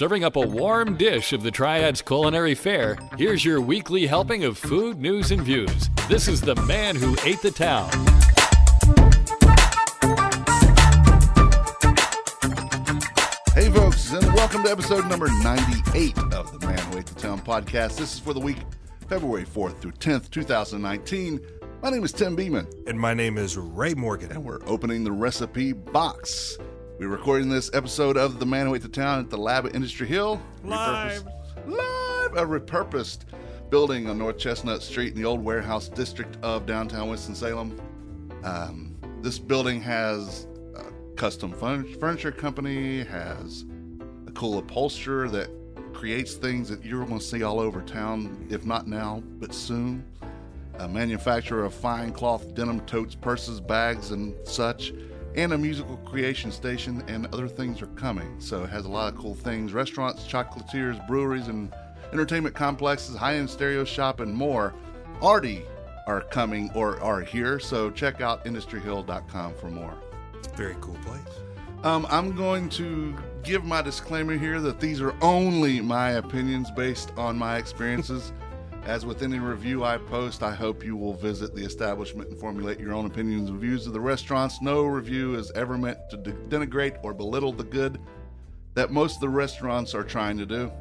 serving up a warm dish of the Triad's culinary fare, here's your weekly helping of food, news, and views. This is The Man Who Ate the Town. Hey folks, and welcome to episode number 98 of the Man Who Ate the Town podcast. This is for the week February 4th through 10th, 2019. My name is Tim Beeman. And my name is Ray Morgan. And we're opening the recipe box. We're recording this episode of the Man Who Ate the Town at the Lab at Industry Hill. Live! A repurposed building on North Chestnut Street in the old warehouse district of downtown Winston-Salem. This building has a custom furniture company, has a cool upholsterer that creates things that you're going to see all over town, if not now, but soon. A manufacturer of fine cloth denim totes, purses, bags, and such, and a musical creation station, and other things are coming. So it has a lot of cool things. Restaurants, chocolatiers, breweries, and entertainment complexes, high-end stereo shop, and more already are coming or are here. So check out industryhill.com for more. It's a very cool place. I'm going to give my disclaimer here that these are only my opinions based on my experiences. As with any review I post, I hope you will visit the establishment and formulate your own opinions and views of the restaurants. No review is ever meant to denigrate or belittle the good that most of the restaurants are trying to do.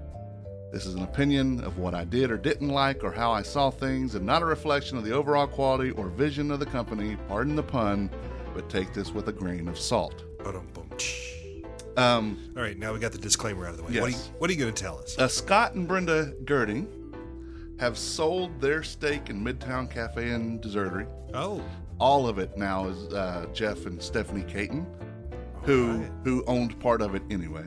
This is an opinion of what I did or didn't like or how I saw things, and not a reflection of the overall quality or vision of the company. Pardon the pun, but take this with a grain of salt. All right, now we got the disclaimer out of the way. Yes. What are you going to tell us? Scott and Brenda Girding have sold their stake in Midtown Cafe and Dessertery. Oh. All of it now is Jeff and Stephanie Caton, who owned part of it anyway.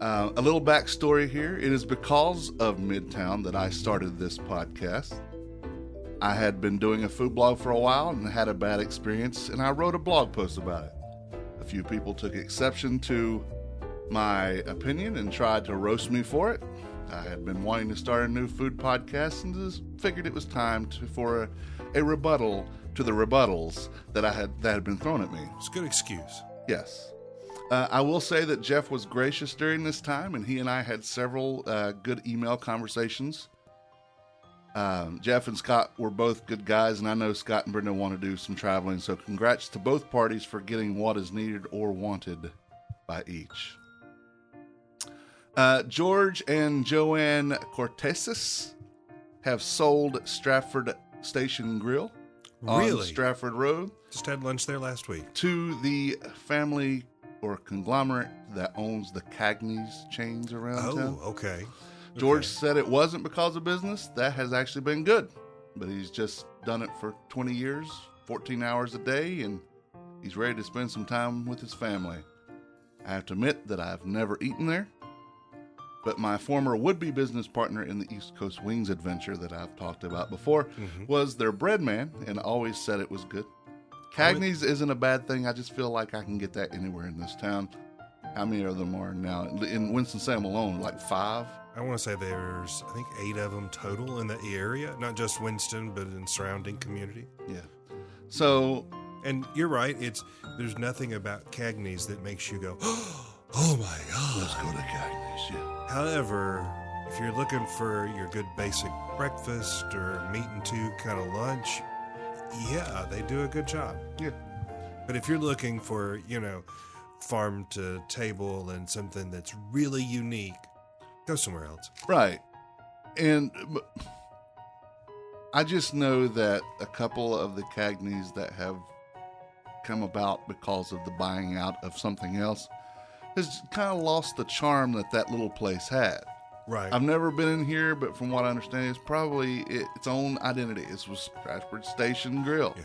A little backstory here. It is because of Midtown that I started this podcast. I had been doing a food blog for a while and had a bad experience, and I wrote a blog post about it. A few people took exception to my opinion and tried to roast me for it. I had been wanting to start a new food podcast and just figured it was time for a rebuttal to the rebuttals that had been thrown at me. It's a good excuse. Yes. I will say that Jeff was gracious during this time, and he and I had several good email conversations. Jeff and Scott were both good guys, and I know Scott and Brenda want to do some traveling, so congrats to both parties for getting what is needed or wanted by each. George and Joanne Cortesis have sold Stratford Station Grill on Stratford Road. Just had lunch there last week. To the family or conglomerate that owns the Cagney's chains around town. Oh, okay. George said it wasn't because of business. That has actually been good. But he's just done it for 20 years, 14 hours a day, and he's ready to spend some time with his family. I have to admit that I've never eaten there. But my former would-be business partner in the East Coast Wings adventure that I've talked about before was their bread man and always said it was good. Cagney's isn't a bad thing. I just feel like I can get that anywhere in this town. How many of them are now? In Winston-Salem alone, like 5? I want to say there's, 8 of them total in the area. Not just Winston, but in surrounding community. Yeah. So... And you're right. There's nothing about Cagney's that makes you go, oh my God. Let's go to Cagney's, yeah. However, if you're looking for your good basic breakfast or meat and two kind of lunch, yeah, they do a good job. Yeah. But if you're looking for, farm to table and something that's really unique, go somewhere else. Right. And I just know that a couple of the Cagney's that have come about because of the buying out of something else has kind of lost the charm that little place had. Right. I've never been in here, but from what I understand, it's probably its own identity. It was Stratford Station Grill,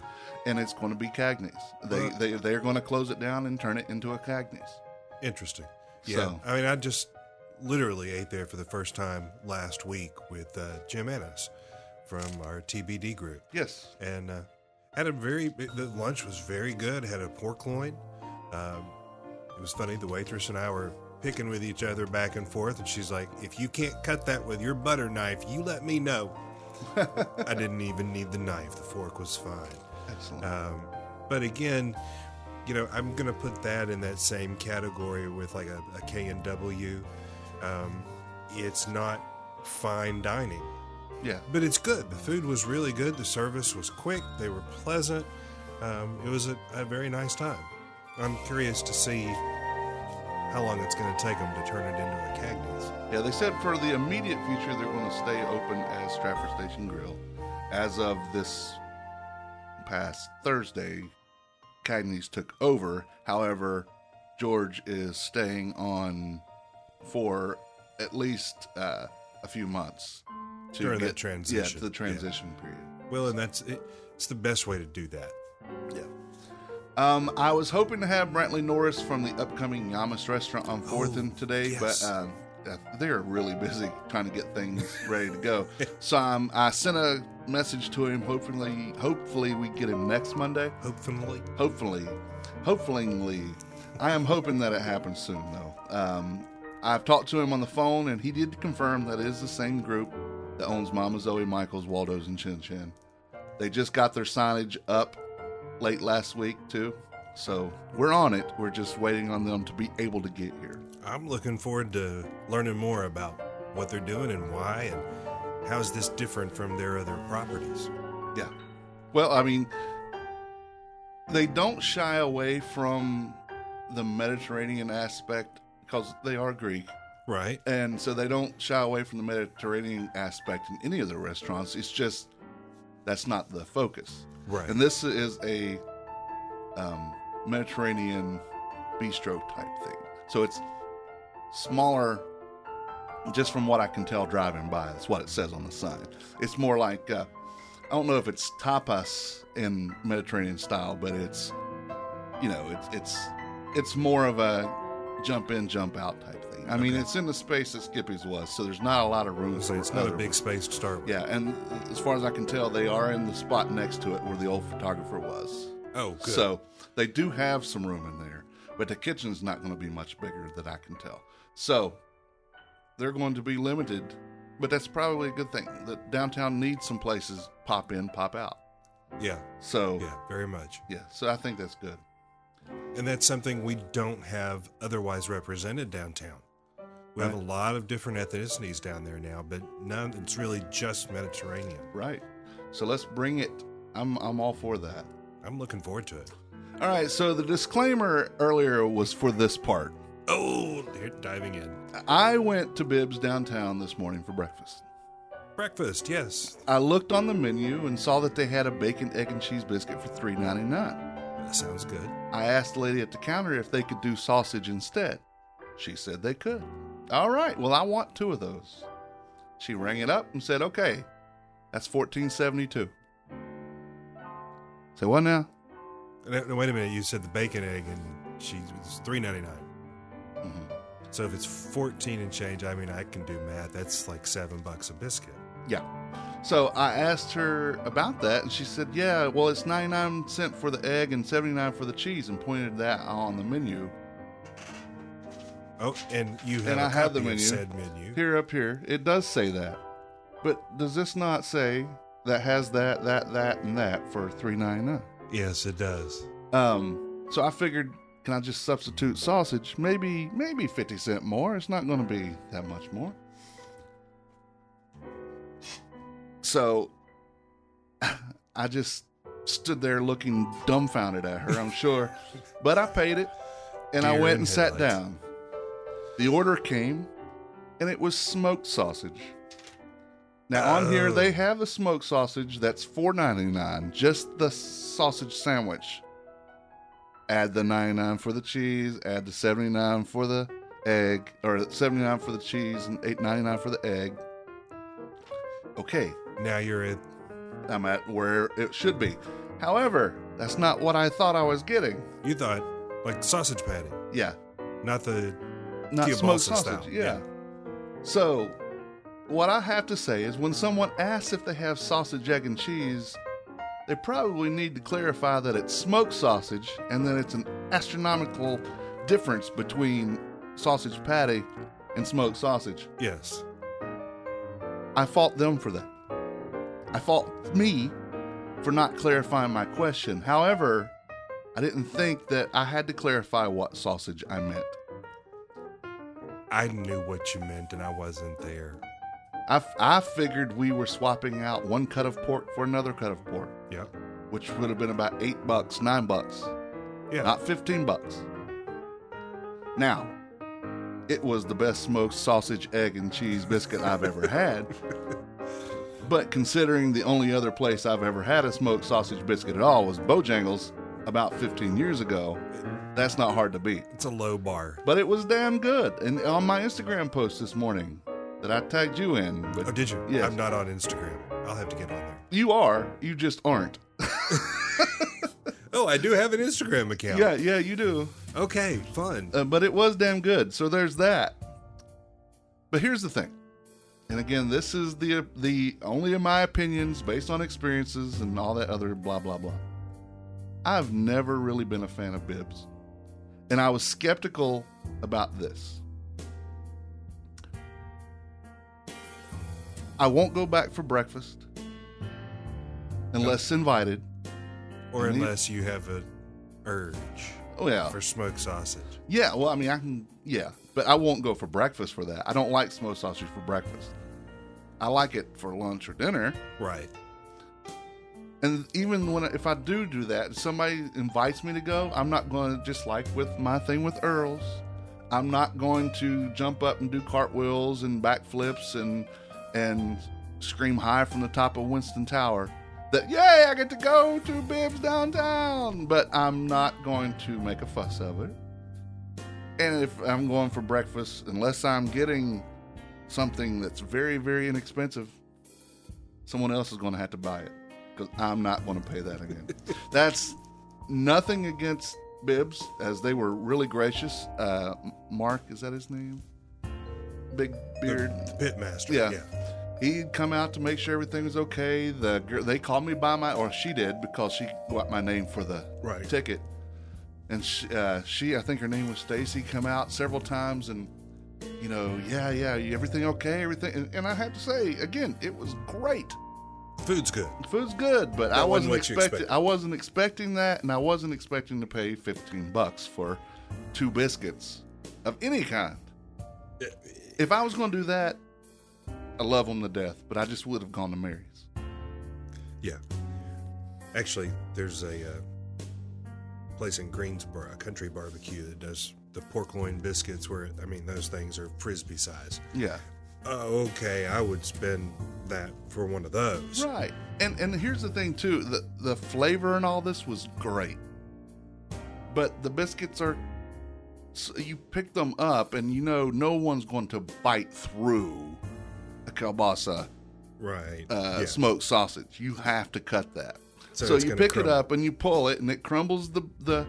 and it's going to be Cagney's. They're going to close it down and turn it into a Cagney's. Interesting. Yeah. So, I just literally ate there for the first time last week with Jim Ennis from our TBD group. Yes. And the lunch was very good. Had a pork loin. It was funny. The waitress and I were picking with each other back and forth, and she's like, if you can't cut that with your butter knife, you let me know. I didn't even need the knife. The fork was fine. Excellent. But again, I'm going to put that in that same category with like a K&W. It's not fine dining. Yeah. But it's good. The food was really good. The service was quick. They were pleasant. It was a very nice time. I'm curious to see how long it's going to take them to turn it into a Cagney's. Yeah, they said for the immediate future, they're going to stay open as Stratford Station Grill. As of this past Thursday, Cagney's took over. However, George is staying on for at least a few months during that transition. Yeah, to the transition period. Well, and it's the best way to do that. Yeah. I was hoping to have Brantley Norris from the upcoming Yamas restaurant on 4th and today, yes. but they're really busy trying to get things ready to go. So I sent a message to him. Hopefully we get him next Monday. Hopefully. I am hoping that it happens soon, though. I've talked to him on the phone, and he did confirm that it is the same group that owns Mama Zoe, Michael's, Waldo's, and Chin Chin. They just got their signage up late last week, too. So we're on it. We're just waiting on them to be able to get here. I'm looking forward to learning more about what they're doing and why, and how is this different from their other properties. Yeah. Well, I mean, they don't shy away from the Mediterranean aspect because they are Greek. Right. And so they don't shy away from the Mediterranean aspect in any of their restaurants. It's just that's not the focus. Right. And this is a Mediterranean bistro type thing. So it's smaller, just from what I can tell driving by. That's what it says on the sign. It's more like, I don't know if it's tapas in Mediterranean style, but it's, it's more of a jump in, jump out type thing. I mean, it's in the space that Skippy's was, so there's not a lot of room. So it's not a big space to start with. Yeah, and as far as I can tell, they are in the spot next to it where the old photographer was. Oh, good. So they do have some room in there, but the kitchen's not going to be much bigger that I can tell. So they're going to be limited, but that's probably a good thing. The downtown needs some places pop in, pop out. Yeah. So yeah, very much. Yeah, so I think that's good. And that's something we don't have otherwise represented downtown. We have a lot of different ethnicities down there now, but none. It's really just Mediterranean. Right. So let's bring it. I'm all for that. I'm looking forward to it. All right. So the disclaimer earlier was for this part. Oh, they're diving in. I went to Bibbs downtown this morning for breakfast. Breakfast, yes. I looked on the menu and saw that they had a bacon, egg, and cheese biscuit for $3.99. That sounds good. I asked the lady at the counter if they could do sausage instead. She said they could. All right, well, I want 2 of those. She rang it up and said, okay, that's $14.72. Say what now? No, wait a minute. You said the bacon, egg, and cheese was $3.99. Mm-hmm. So if it's 14 and change, I mean, I can do math. That's like $7 a biscuit. Yeah. So I asked her about that, and she said, yeah, well, it's 99 cents for the egg and 79 for the cheese, and pointed that on the menu. Oh, and you have I have the copy of menu. said menu. Here, up here, it does say that. But does this not say that has that, and that for $3.99? Yes, it does. So I figured, can I just substitute sausage? Maybe 50 cents more. It's not going to be that much more. So I just stood there looking dumbfounded at her, I'm sure. But I paid it, and I went and sat down. The order came, and it was smoked sausage. Now, on here, they have the smoked sausage that's $4.99, just the sausage sandwich. Add the 99 for the cheese, add the 79 for the egg, or 79 for the cheese and $8.99 for the egg. Okay. Now I'm at where it should be. However, that's not what I thought I was getting. You thought, like sausage patty. Yeah. Not smoked sausage. style. Yeah. So, what I have to say is when someone asks if they have sausage, egg, and cheese, they probably need to clarify that it's smoked sausage and that it's an astronomical difference between sausage patty and smoked sausage. Yes. I fault them for that. I fault me for not clarifying my question. However, I didn't think that I had to clarify what sausage I meant. I knew what you meant, and I wasn't there. I figured we were swapping out one cut of pork for another cut of pork, Yep. which would have been about $8, $9, Yeah. not $15. Now, it was the best smoked sausage, egg, and cheese biscuit I've ever had. But considering the only other place I've ever had a smoked sausage biscuit at all was Bojangles about 15 years ago, that's not hard to beat. It's a low bar. But it was damn good. And on my Instagram post this morning that I tagged you in. But Oh, did you? Yes. I'm not on Instagram. I'll have to get on there. You are. You just aren't. Oh, I do have an Instagram account. Yeah, you do. Okay, fun. But it was damn good. So there's that. But here's the thing. And again, this is the only of my opinions based on experiences and all that other blah, blah, blah. I've never really been a fan of bibs. And I was skeptical about this. I won't go back for breakfast unless invited. Or unless you have an urge Oh, yeah. for smoked sausage. Yeah, well, I mean, I can, yeah. But I won't go for breakfast for that. I don't like smoked sausage for breakfast. I like it for lunch or dinner. Right. And even if I do that, if somebody invites me to go, I'm not going to, just like with my thing with Earl's, I'm not going to jump up and do cartwheels and backflips and scream high from the top of Winston Tower that, yay, I get to go to Bibbs downtown. But I'm not going to make a fuss of it. And if I'm going for breakfast, unless I'm getting something that's very, very inexpensive, someone else is going to have to buy it because I'm not going to pay that again. That's nothing against Bibbs, as they were really gracious. Mark, is that his name? Big beard. The pit master. Yeah. He'd come out to make sure everything was okay. The girl, they called me by or she did, because she got my name for the Right. ticket. And she, I think her name was Stacy, come out several times and, yeah, everything okay, everything. And I have to say, again, it was great. Food's good. Food's good, but That I wasn't wasn't what you expecting. expected. I wasn't expecting that, and I wasn't expecting to pay $15 for 2 biscuits of any kind. If I was going to do that, I love them to death, but I just would have gone to Mary's. Yeah. Actually, there's a place in Greensboro, a country barbecue, that does the pork loin biscuits where, those things are Frisbee size. Yeah. Oh, okay, I would spend that for one of those. Right. And here's the thing, too. The flavor and all this was great. But the biscuits are... So you pick them up, and no one's going to bite through a kielbasa Right. smoked sausage. You have to cut that. So So it's you gonna pick crumble. it up, and you pull it, and it crumbles the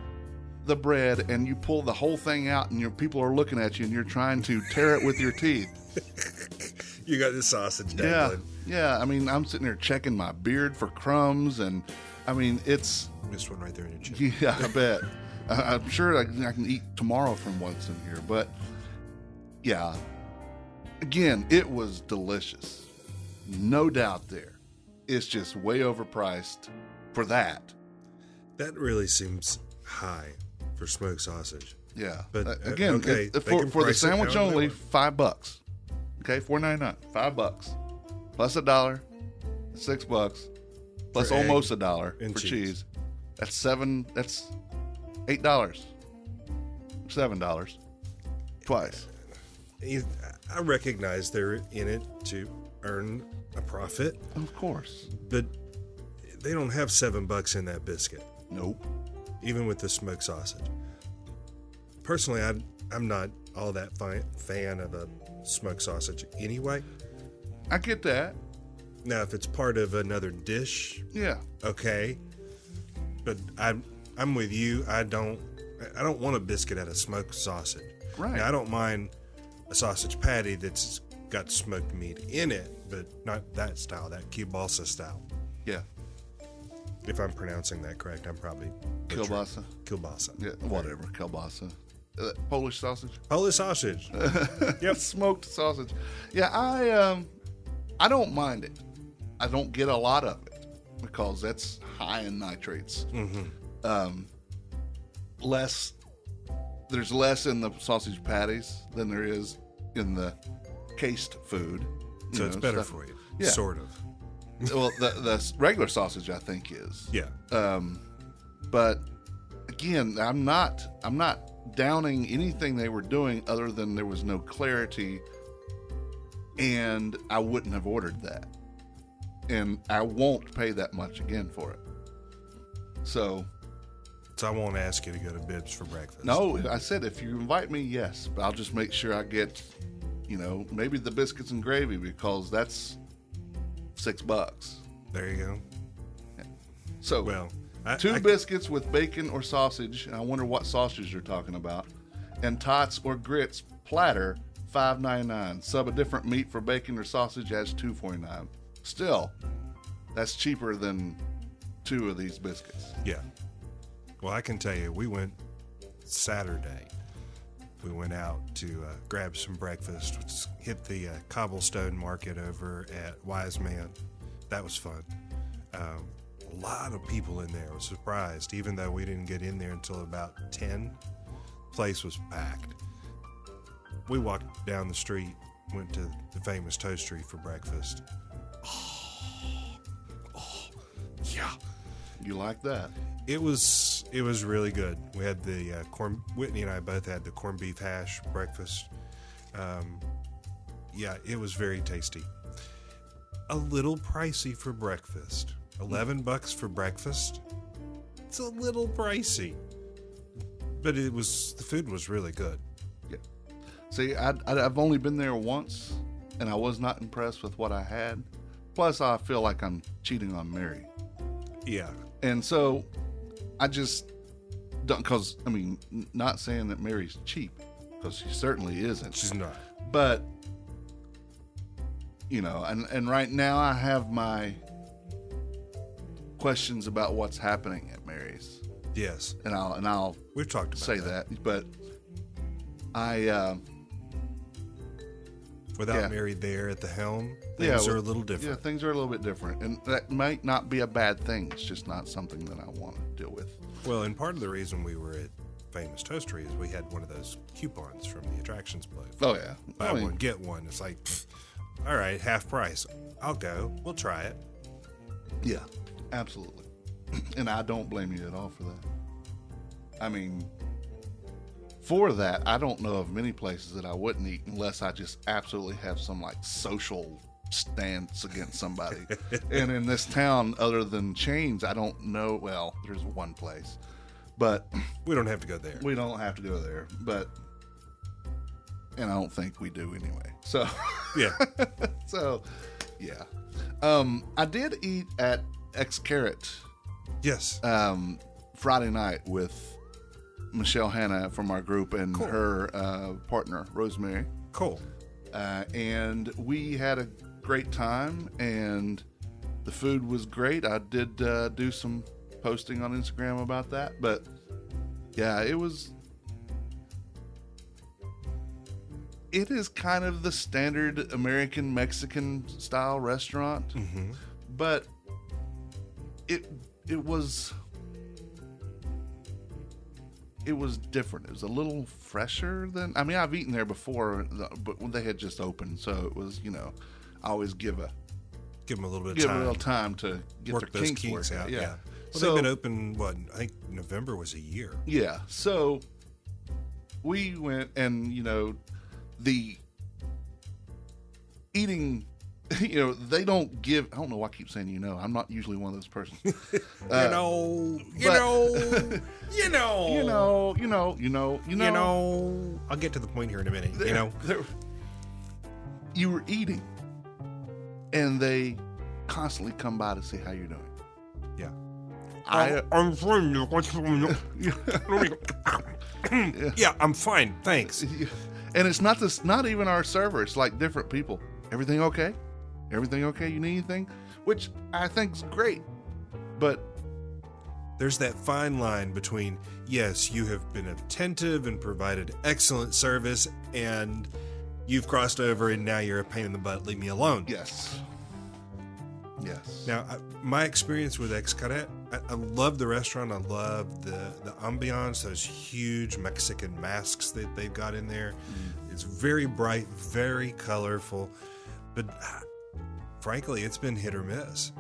bread, and you pull the whole thing out, and your people are looking at you, and you're trying to tear it with your teeth. You got the sausage Yeah, dangling. yeah. I'm sitting there checking my beard for crumbs, and it's Missed one right there in your chin. yeah. I bet. I'm sure I can eat tomorrow from what's in here, but yeah. Again, it was delicious, no doubt. There, it's just way overpriced for that. That really seems high for smoked sausage. Yeah, But, again, okay, they for can the price it sandwich however they only, want. $5. Okay, $4.99, $5 plus $1, $6 plus For egg almost $1 and for cheese. cheese. That's $8, $7 twice. I recognize they're in it to earn a profit, Of course. but they don't have $7 in that biscuit, Nope. even with the smoked sausage. Personally, I'm not all that fan of a smoked sausage anyway. I get that. Now, if it's part of another dish, Yeah. okay. But I'm with you. I don't want a biscuit out of smoked sausage. Right. Now, I don't mind a sausage patty that's got smoked meat in it, but not that style, that kielbasa style. Yeah. If I'm pronouncing that correct, I'm probably butchering. Kielbasa. Kielbasa. Yeah, whatever. Kielbasa. Polish sausage. Polish sausage. Yep. Smoked sausage. Yeah, I don't mind it. I don't get a lot of it because that's high in nitrates. Mm-hmm. There's less in the sausage patties than there is in the cased food. So it's better for you. Yeah. Sort of. Well, the regular sausage, I think, is. Yeah. But again, I'm not downing anything they were doing other than there was no clarity, and I wouldn't have ordered that, and I won't pay that much again for it. So I won't ask you to go to Bibbs for breakfast. no, I said if you invite me, yes, but I'll just make sure I get, maybe the biscuits and gravy, because that's $6. There you go. So Well, two biscuits with bacon or sausage, and I wonder what sausage you're talking about, and tots or grits platter, $5.99. Sub a different meat for bacon or sausage as $2.49. Still, that's cheaper than 2 of these biscuits. Yeah. Well, I can tell you, we went Saturday. We went out to grab some breakfast, hit the cobblestone market over at Wise Man. That was fun. A lot of people in there. I was surprised, even though we didn't get in there until about 10. The place was packed. We walked down the street, went to the famous Toastery for breakfast. Oh, yeah. You like that? It was really good. We had the Whitney and I both had the corned beef hash breakfast. Yeah, it was very tasty. A little pricey for breakfast. $11 for breakfast. It's a little pricey, but the food was really good. Yeah. See, I've only been there once, and I was not impressed with what I had. Plus, I feel like I'm cheating on Mary. Yeah. And so I just don't, because, not saying that Mary's cheap, because she certainly isn't. She's not. But, and right now I have my questions about what's happening at Mary's. Yes. And I'll We've talked about say that. But I, without Mary there at the helm, things are a little different. Yeah, things are a little bit different. And that might not be a bad thing. It's just not something that I want to deal with. Well, and part of the reason we were at Famous Toastery is we had one of those coupons from the attractions place. Oh, yeah. Buy one, get one. It's like, all right, half price. I'll go. We'll try it. Yeah, absolutely. And I don't blame you at all for that. For that, I don't know of many places that I wouldn't eat unless I just absolutely have some social stance against somebody. And in this town, other than chains, I don't know. Well, there's one place, but we don't have to go there. We don't have to go there, and I don't think we do anyway. So yeah. So yeah. I did eat at X Carrot. Yes. Friday night with Michelle Hanna from our group and cool. her partner, Rosemary. Cool. And we had a great time, and the food was great. I did do some posting on Instagram about that, but yeah, it is kind of the standard American Mexican style restaurant, mm-hmm. but it was different. It was a little fresher than, I've eaten there before, but when they had just opened, so it was, I always give them a little bit of give time. a little time to get work their those kinks worked out. Yeah. Well, So they've been open, I think November was a year. Yeah. So we went, and the eating, they don't give. I don't know why I keep saying I'm not usually one of those persons. I'll get to the point here in a minute. You were eating, and they constantly come by to see how you're doing. Yeah. I'm fine. Yeah, I'm fine. Thanks. And it's not even our server. It's like different people. Everything okay? Everything okay? You need anything? Which I think's great, but there's that fine line between, yes, you have been attentive and provided excellent service, and you've crossed over and now you're a pain in the butt. Leave me alone. Yes. Now, my experience with X Carrot I love the restaurant. I love the ambiance, those huge Mexican masks that they've got in there. It's very bright, very colorful, but frankly, it's been hit or miss.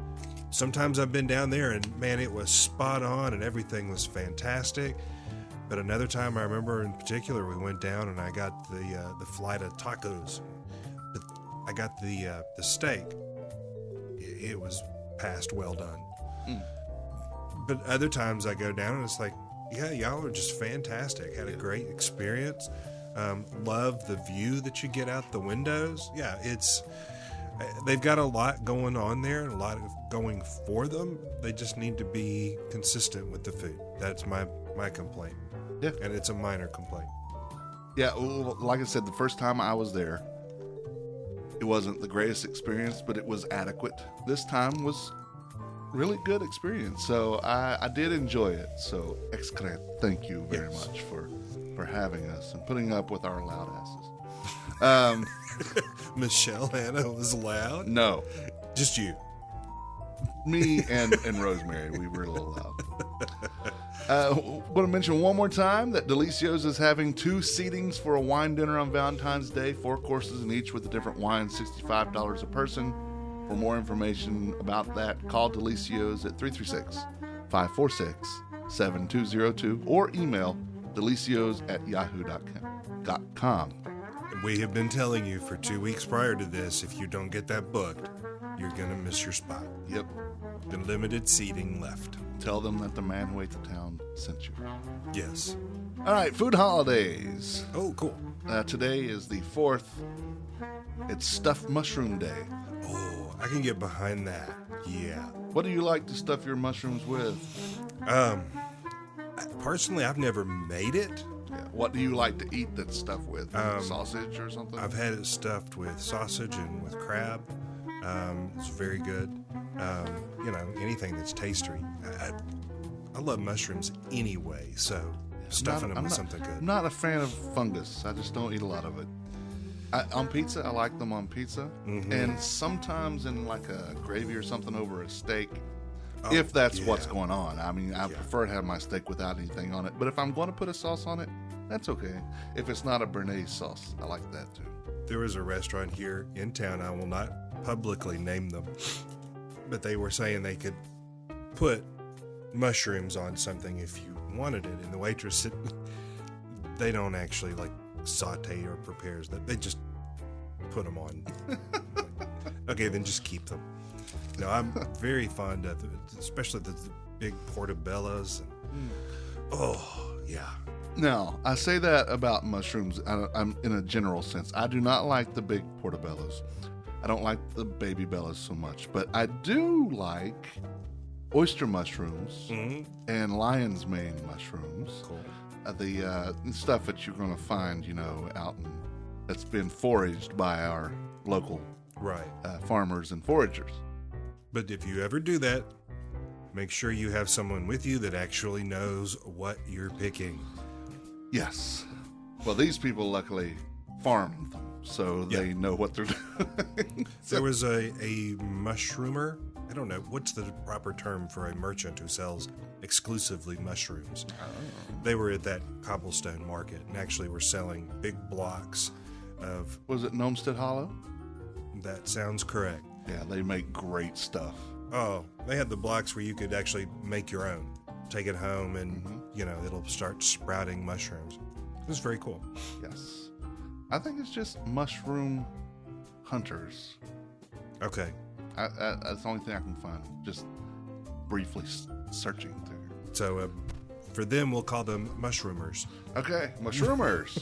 Sometimes I've been down there and, man, it was spot on and everything was fantastic. But another time I remember in particular, we went down and I got the flight of tacos. But I got the steak. It was past well done. But other times I go down and it's like, yeah, y'all are just fantastic. Had a great experience. Love the view that you get out the windows. Yeah, they've got a lot going on there and a lot going for them. They just need to be consistent with the food. That's my complaint. Yeah. And it's a minor complaint. Yeah, well, like I said, the first time I was there, it wasn't the greatest experience, but it was adequate. This time was really good experience, so I did enjoy it. So, excellent. Thank you very much for having us and putting up with our loud asses. Michelle Hanna was loud? No. Just you. Me and Rosemary, we were a little loud. Want to mention one more time that DiLisios is having 2 seatings for a wine dinner on Valentine's Day, 4 courses in each with a different wine, $65 a person. For more information about that, call DiLisios at 336-546-7202 or email delicios@yahoo.com. We have been telling you for 2 weeks prior to this, if you don't get that booked, you're going to miss your spot. Yep. The limited seating left. Tell them that the man who ate the town sent you. Yes. All right, food holidays. Oh, cool. Today is the 4th. It's Stuffed Mushroom Day. Oh, I can get behind that. Yeah. What do you like to stuff your mushrooms with? Personally, I've never made it. Yeah. What do you like to eat that stuffed with? Sausage or something? I've had it stuffed with sausage and with crab. It's very good. Anything that's tasty. I love mushrooms anyway, so stuffing them with something good. I'm not a fan of fungus. I just don't eat a lot of it. On pizza, I like them on pizza. Mm-hmm. And sometimes in like a gravy or something over a steak, if that's what's going on. I mean, I prefer to have my steak without anything on it. But if I'm going to put a sauce on it, that's okay. If it's not a béarnaise sauce, I like that too. There was a restaurant here in town. I will not publicly name them, but they were saying they could put mushrooms on something if you wanted it. And the waitress said they don't actually like saute or prepares that. They just put them on. Okay, then just keep them. No, I'm very fond of it, especially the big portobellos. Oh, yeah. Now, I say that about mushrooms. I'm in a general sense. I do not like the big portobellos. I don't like the baby bellas so much, but I do like oyster mushrooms and lion's mane mushrooms. Cool. The stuff that you're going to find, out that's been foraged by our local farmers and foragers. But if you ever do that, make sure you have someone with you that actually knows what you're picking. Yes. Well, these people luckily farm them, so they know what they're doing. There was a mushroomer. I don't know. What's the proper term for a merchant who sells exclusively mushrooms? They were at that cobblestone market and actually were selling big blocks of... Was it Gnomestead Hollow? That sounds correct. Yeah, they make great stuff. Oh, they had the blocks where you could actually make your own. Take it home and, it'll start sprouting mushrooms. It was very cool. Yes. I think it's just mushroom hunters. Okay. That's the only thing I can find. Just briefly searching through. So, for them, we'll call them mushroomers. Okay, mushroomers.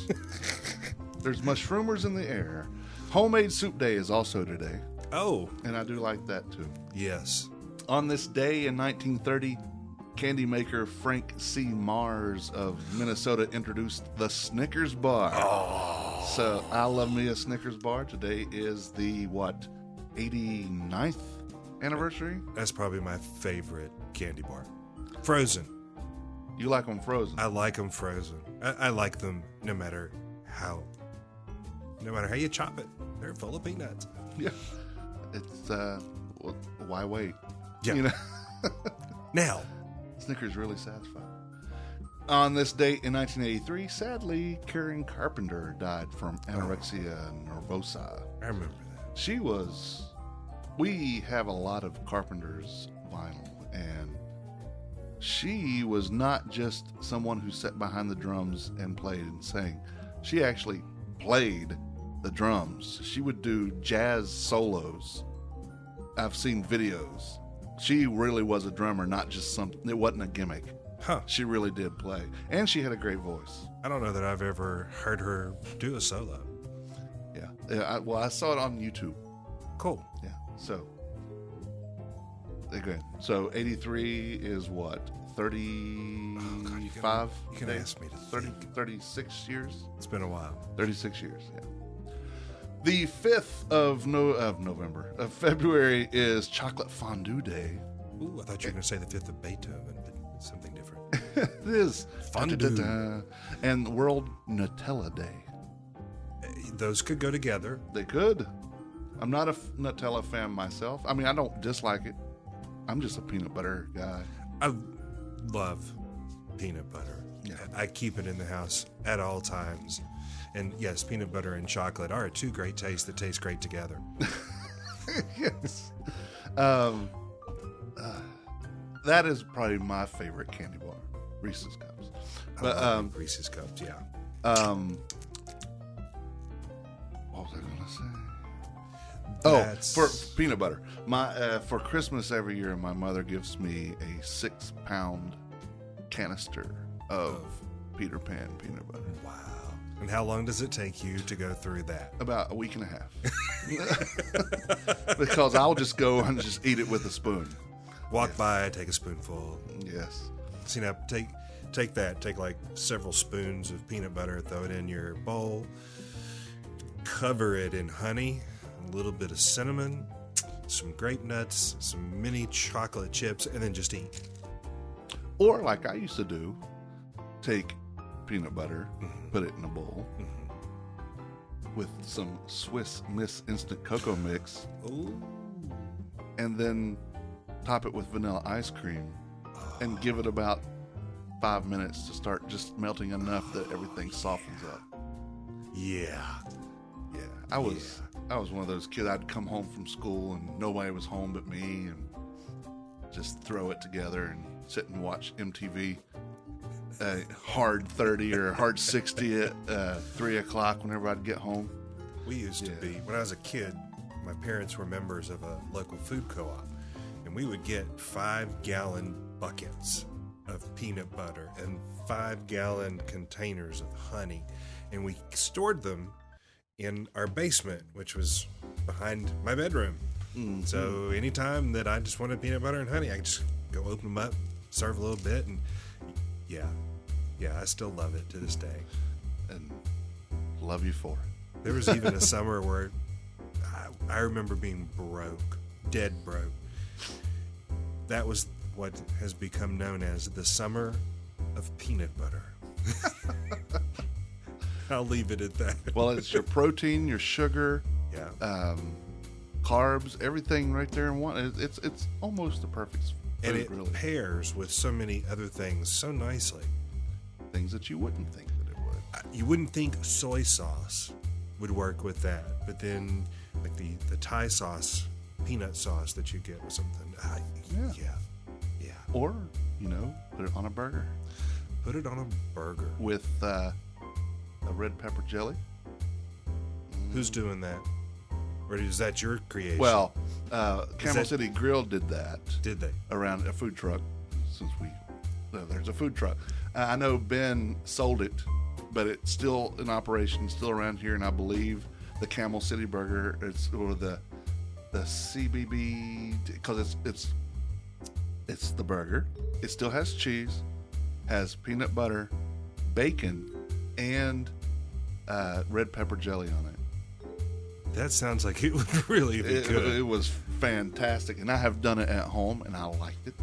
There's mushroomers in the air. Homemade Soup Day is also today. Oh. And I do like that, too. Yes. On this day in 1930, candy maker Frank C. Mars of Minnesota introduced the Snickers bar. Oh. So I love me a Snickers bar. Today is the, 89th anniversary? That's probably my favorite candy bar. Frozen. You like them frozen? I like them frozen. I like them no matter how you chop it. They're full of peanuts. Yeah. It's, why wait? Yeah. Now, Snickers really satisfied. On this date in 1983, sadly, Karen Carpenter died from anorexia nervosa. I remember that. We have a lot of Carpenter's vinyl, and she was not just someone who sat behind the drums and played and sang. She actually played the drums. She would do jazz solos. I've seen videos. She really was a drummer, not just something. It wasn't a gimmick. Huh. She really did play. And she had a great voice. I don't know that I've ever heard her do a solo. Yeah. I saw it on YouTube. Cool. Yeah. So, good. So, 83 is what? 35? You can ask me to 36 years? It's been a while. 36 years, yeah. The 5th of February is Chocolate Fondue Day. Ooh, I thought you were going to say the 5th of Beethoven, but it's something different. It is. Fondue. And World Nutella Day. Those could go together. They could. I'm not a Nutella fan myself. I mean, I don't dislike it. I'm just a peanut butter guy. I love peanut butter. Yeah. I keep it in the house at all times. And yes, peanut butter and chocolate are two great tastes that taste great together. Yes. That is probably my favorite candy bar, Reese's Cups. But I love Reese's Cups, yeah. What was I going to say? That's... Oh, for peanut butter. For Christmas every year, my mother gives me a 6-pound canister of Peter Pan peanut butter. Wow. And how long does it take you to go through that? About a week and a half. Because I'll just go and just eat it with a spoon. Walk by, take a spoonful. Yes. See, now, take that. Take like several spoons of peanut butter, throw it in your bowl, cover it in honey, a little bit of cinnamon, some grape nuts, some mini chocolate chips, and then just eat. Or like I used to do, take peanut butter, put it in a bowl with some Swiss Miss Instant Cocoa Mix, and then top it with vanilla ice cream and give it about 5 minutes to start just melting enough that everything softens up. Yeah. I was one of those kids. I'd come home from school and nobody was home but me, and just throw it together and sit and watch MTV Hard 30 or Hard 60 at 3 o'clock whenever I'd get home. We used to be, when I was a kid, my parents were members of a local food co-op, and we would get 5-gallon buckets of peanut butter and 5-gallon containers of honey, and we stored them in our basement, which was behind my bedroom. So anytime that I just wanted peanut butter and honey, I could just go open them up, serve a little bit, and yeah, I still love it to this day. And love you for it. There was even a summer where I remember being broke, dead broke. That was what has become known as the summer of peanut butter. I'll leave it at that. Well, it's your protein, your sugar, Yeah. Carbs, everything right there in one. It's almost the perfect food, And it really. pairs with so many other things so nicely. Things that you wouldn't think that it would. You wouldn't think soy sauce would work with that, but then like the Thai sauce, peanut sauce that you get with something. Yeah. Or, put it on a burger Put it on a burger. with a red pepper jelly. Who's doing that? Or is that your creation? Well, Camel that- City Grill did that Did they? around a food truck. Since there's a food truck. I know Ben sold it, but it's still in operation, still around here, and I believe the Camel City Burger, or the CBB, because it's the burger. It still has cheese, has peanut butter, bacon, and red pepper jelly on it. That sounds like it would really be good. It was fantastic, and I have done it at home, and I liked it.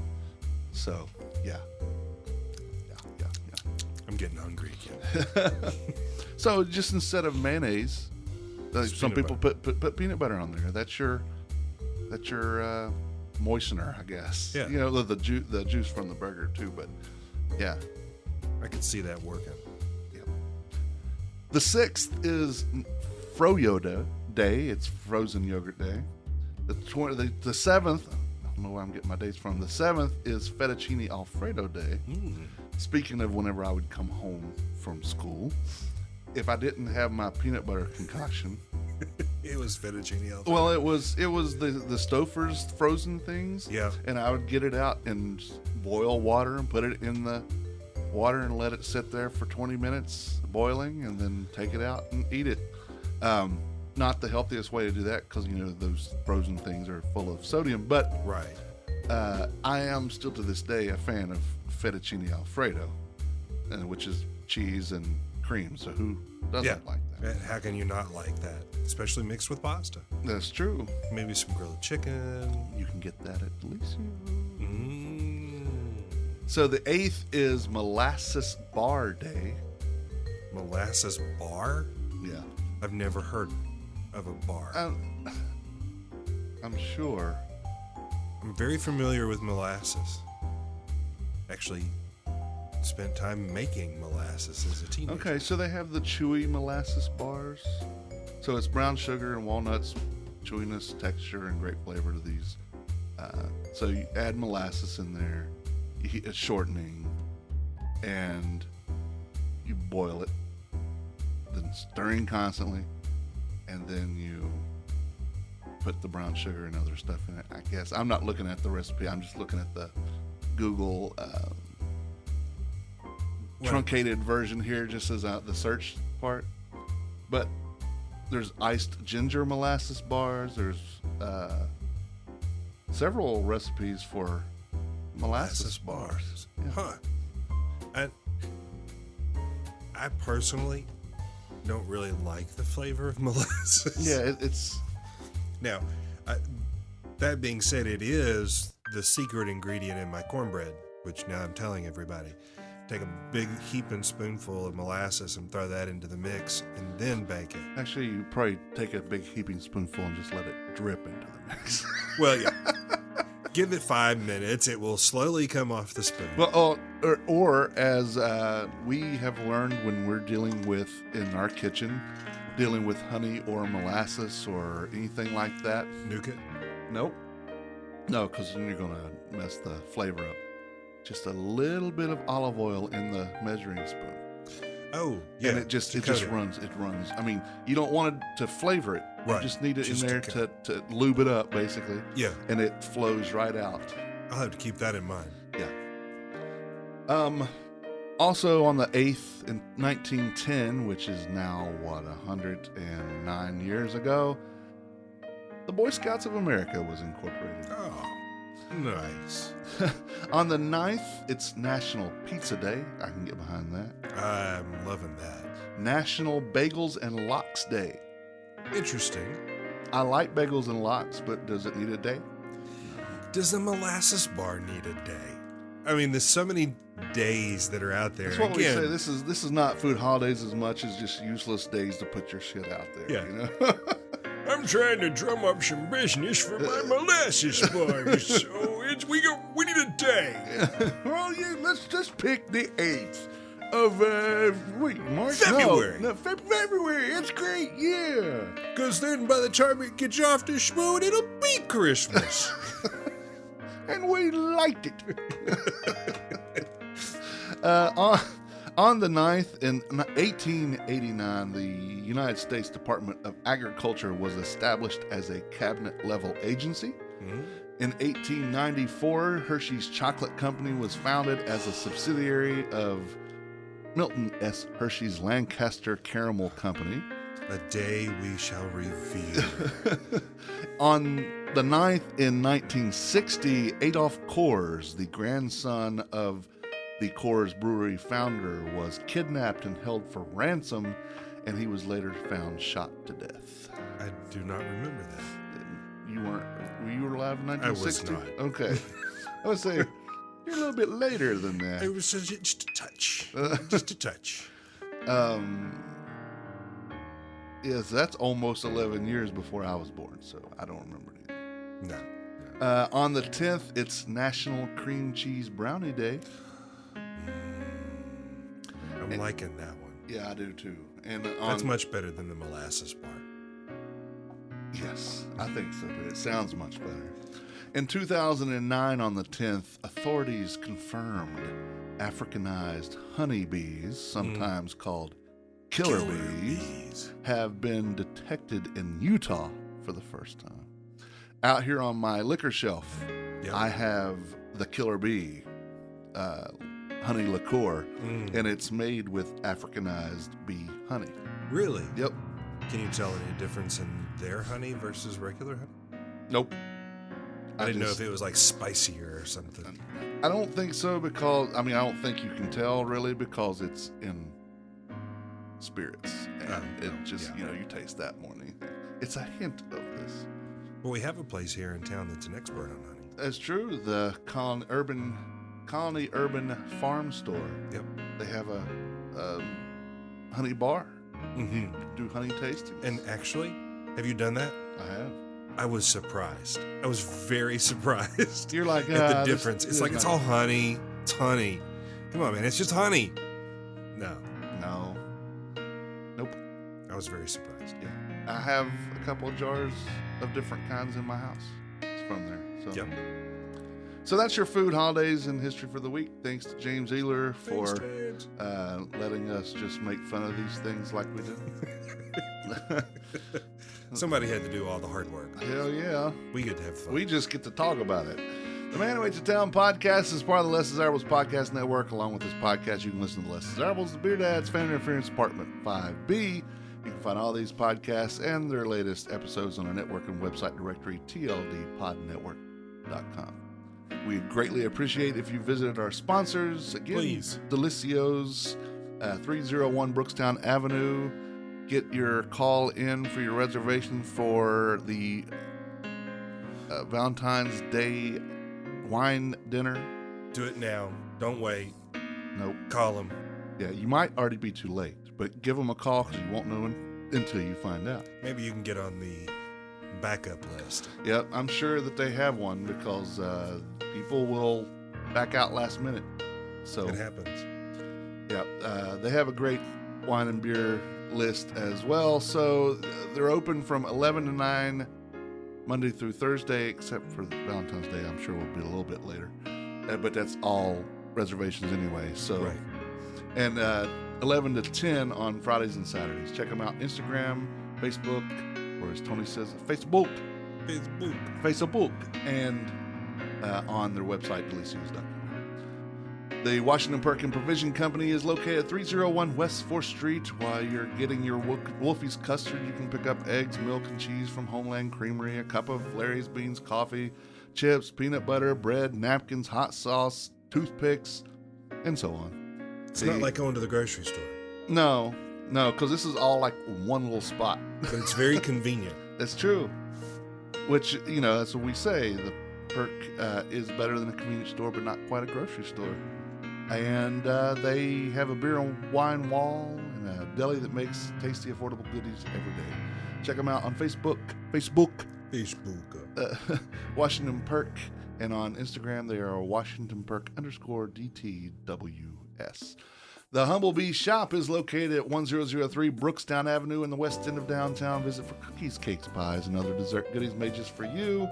So, yeah. I'm getting hungry again. So, just instead of mayonnaise, some peanut people put peanut butter on there. That's your moistener, I guess. Yeah. The juice from the burger too. But yeah, I could see that working. yeah. The 6th is Froyo Day. It's frozen yogurt day. The 7th. I don't know where I'm getting my dates from. The 7th is Fettuccine Alfredo Day. Speaking of whenever I would come home from school, if I didn't have my peanut butter concoction, It was fettuccine Alfredo. well, it was the Stouffer's frozen things. Yeah. And I would get it out and boil water and put it in the water and let it sit there for 20 minutes boiling, and then take it out and eat it. Not the healthiest way to do that, because those frozen things are full of sodium. But Right. I am still to this day a fan of fettuccine Alfredo, which is cheese and cream. So who doesn't like that? How can you not like that? Especially mixed with pasta. That's true. Maybe some grilled chicken. You can get that at DiLisios. Mm. So the 8th is Molasses Bar Day. Molasses bar? Yeah. I've never heard of a bar. I'm sure. I'm very familiar with molasses. Actually, spent time making molasses as a teenager. Okay, so they have the chewy molasses bars. So it's brown sugar and walnuts, chewiness, texture, and great flavor to these. So you add molasses in there, you heat a shortening, and you boil it, then stirring constantly, and then you put the brown sugar and other stuff in it. I guess I'm not looking at the recipe. I'm just looking at the Google truncated version here, just as the search part. But there's iced ginger molasses bars. There's several recipes for molasses bars. Yeah. Huh. I personally don't really like the flavor of molasses. Yeah, it's Now, that being said, it is the secret ingredient in my cornbread, which now I'm telling everybody. Take a big heaping spoonful of molasses and throw that into the mix, and then bake it. actually, you probably take a big heaping spoonful and just let it drip into the mix. Well, yeah. Give it 5 minutes. It will slowly come off the spoon. Well, or as we have learned when we're dealing with, in our kitchen, dealing with honey or molasses or anything like that. Nuke it. Nope. No, because then you're going to mess the flavor up. Just a little bit of olive oil in the measuring spoon. Oh, yeah. And it just coat runs. It runs. I mean, you don't want it to flavor it. Right. You just need it Just in there to to lube it up, basically. Yeah. And it flows right out. I'll have to keep that in mind. Yeah. Also on the 8th in 1910, which is now, 109 years ago, the Boy Scouts of America was incorporated. Oh, nice. On the 9th, it's National Pizza Day. I can get behind that. I'm loving that. National Bagels and Lox Day. Interesting. I like bagels and lox, but does it need a day? Does the molasses bar need a day? I mean, there's so many days that are out there. That's what we Again, say. This is not food holidays as much as just useless days to put your shit out there. Yeah. You know? I'm trying to drum up some business for my molasses bars, so we need a day. Well, yeah, let's just pick the 8th of March. February. No, February. It's great. Yeah. Because then by the time it gets off the spoon, it'll be Christmas. And we liked it. On the 9th, in 1889, the United States Department of Agriculture was established as a cabinet-level agency. Mm-hmm. In 1894, Hershey's Chocolate Company was founded as a subsidiary of Milton S. Hershey's Lancaster Caramel Company. A day we shall reveal. On the 9th, in 1960, Adolf Coors, the grandson of the Coors Brewery founder, was kidnapped and held for ransom, and he was later found shot to death. I do not remember that. Were you alive in 1960? I was not. Okay. I would say you're a little bit later than that. It was just a touch. Just a touch. Yes, that's almost 11 years before I was born, so I don't remember it either. No. On the 10th, it's National Cream Cheese Brownie Day. I'm liking that one. Yeah, I do too. And That's much better than the molasses bar. Yes, I think so too. It sounds much better. In 2009, on the 10th, authorities confirmed Africanized honeybees, sometimes called killer bees, have been detected in Utah for the first time. Out here on my liquor shelf, I have the killer bee honey liqueur, and it's made with Africanized bee honey. Really? Yep. Can you tell any difference in their honey versus regular honey? Nope. I didn't know if it was like spicier or something. I don't think so because, I don't think you can tell really because it's in spirits. And it just, you taste that more than anything. It's a hint of this. Well, we have a place here in town that's an expert on honey. That's true. The Colony Urban Farm Store. Yep. They have a honey bar. Mm-hmm. Do honey tastings. And actually, have you done that? I have. I was surprised. I was very surprised. You're like, at the difference. It's like, it's all honey. It's honey. Come on, man. It's just honey. No. Nope. I was very surprised. Yeah. I have a couple of jars of different kinds in my house. It's from there. So. Yep. So that's your food, holidays, and history for the week. Thanks to James Ehler for letting us just make fun of these things like we do. Somebody had to do all the hard work. Hell yeah. We get to have fun. We just get to talk about it. The Man Who Ate to Town podcast is part of the Less Desirables Podcast Network. Along with this podcast, you can listen to the Less Desirables, the Beer Dads, Fan Interference Department 5B. You can find all these podcasts and their latest episodes on our network and website directory, tldpodnetwork.com. We greatly appreciate if you visited our sponsors. Again, please. DiLisios, 301 Brookstown Avenue. Get your call in for your reservation for the Valentine's Day wine dinner. Do it now. Don't wait. Nope. Call them. Yeah, you might already be too late, but give them a call because you won't know until you find out. Maybe you can get on the backup list. Yep, I'm sure that they have one because people will back out last minute. So it happens. Yeah, they have a great wine and beer list as well. So they're open from 11 to 9 Monday through Thursday, except for Valentine's Day. I'm sure will be a little bit later, but that's all reservations anyway. So, right. And 11 to 10 on Fridays and Saturdays. Check them out: Instagram, Facebook, or as Tony says, Facebook, and on their website, DiLisios.com. The Washington Perkin Provision Company is located at 301 West 4th Street. While you're getting your Wolfie's custard, you can pick up eggs, milk, and cheese from Homeland Creamery, a cup of Larry's Beans coffee, chips, peanut butter, bread, napkins, hot sauce, toothpicks, and so on. It's not like going to the grocery store. No, because this is all like one little spot. But it's very convenient. That's true. Which, that's what we say. The Perk is better than a convenience store, but not quite a grocery store. And they have a beer and wine wall and a deli that makes tasty, affordable goodies every day. Check them out on Facebook, Washington Perk, and on Instagram they are Washington Perk _DTWS. The Humblebee Shop is located at 1003 Brookstown Avenue in the west end of downtown. Visit for cookies, cakes, pies, and other dessert goodies made just for you.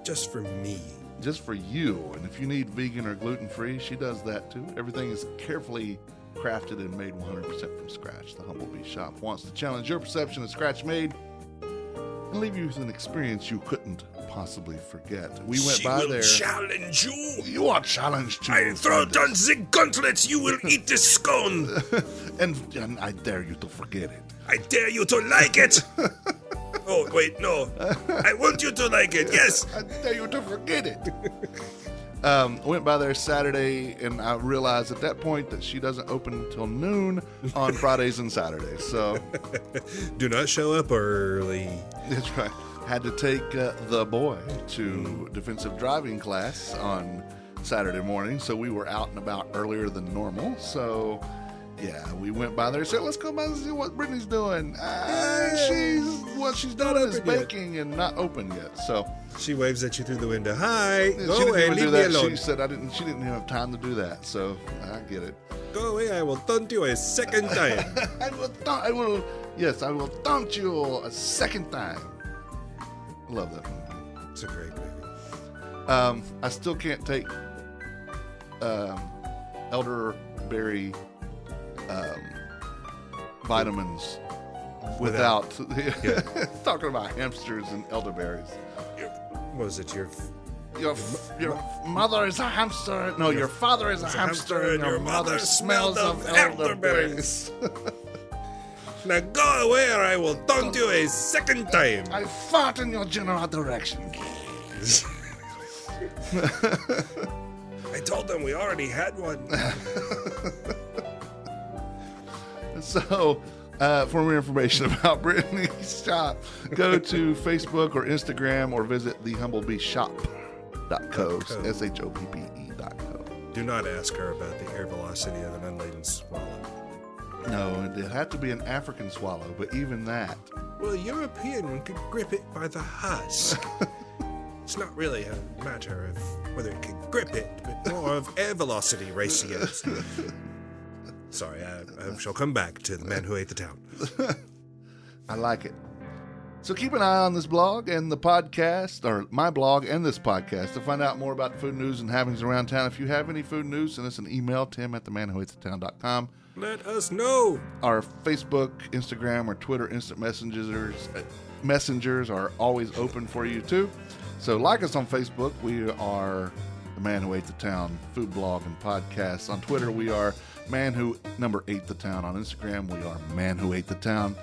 Just for me. Just for you. And if you need vegan or gluten-free, she does that too. Everything is carefully crafted and made 100% from scratch. The Humblebee Shop wants to challenge your perception of scratch made and leave you with an experience you couldn't possibly forget. We went by there. Challenge you. You are challenged to. I throw down the gauntlets. You will eat the scone. and I dare you to forget it. I dare you to like it. Oh, wait, no. I want you to like it, yes. I dare you to forget it. I went by there Saturday, and I realized at that point that she doesn't open until noon on Fridays and Saturdays. So, do not show up early. That's right. Had to take the boy to defensive driving class on Saturday morning, so we were out and about earlier than normal. So, Yeah, we went by there and said, let's go by and see what Brittany's doing. She's doing is baking and not open yet. So she waves at you through the window. Hi, she go didn't away, even leave do me that. alone. She said she didn't even have time to do that. So I get it. Go away, I will taunt you a second time. I will taunt you a second time. I love that movie. It's a great movie. I still can't take elderberry vitamins without talking about hamsters and elderberries. What was it? Your mother is a hamster. No, your father is a hamster, and your mother smells of elderberries. Now go away, or I will taunt you a second time. I fart in your general direction. I told them we already had one. So, for more information about Brittany's shop, go to Facebook or Instagram or visit thehumblebeeshop.co, SHOPPE.co. Do not ask her about the air velocity of an unladen swallow. No, it had to be an African swallow, but even that. Well, a European one could grip it by the husk. It's not really a matter of whether it can grip it, but more of air velocity ratios. Sorry, I shall come back to the man who ate the town. I like it. So keep an eye on this blog and the podcast, or my blog and this podcast, to find out more about the food news and happenings around town. If you have any food news, send us an email, tim@themanwhoatethetown.com. Let us know. Our Facebook, Instagram, or Twitter instant messengers are always open for you too. So like us on Facebook. We are The Man Who Ate the Town food blog and podcast. On Twitter, we are Man Who ate the Town. On Instagram, we are Man Who Ate the Town.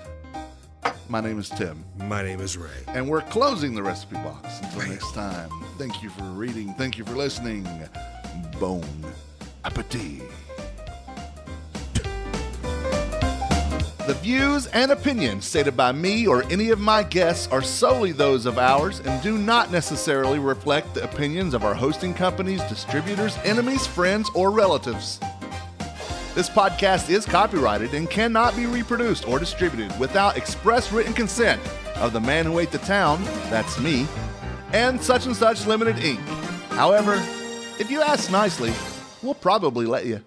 My name is Tim. My name is Ray. And we're closing the recipe box. Until next time, thank you for reading. Thank you for listening. Bon appetit. The views and opinions stated by me or any of my guests are solely those of ours and do not necessarily reflect the opinions of our hosting companies, distributors, enemies, friends, or relatives. This podcast is copyrighted and cannot be reproduced or distributed without express written consent of the man who ate the town, that's me, and Such Limited Inc. However, if you ask nicely, we'll probably let you.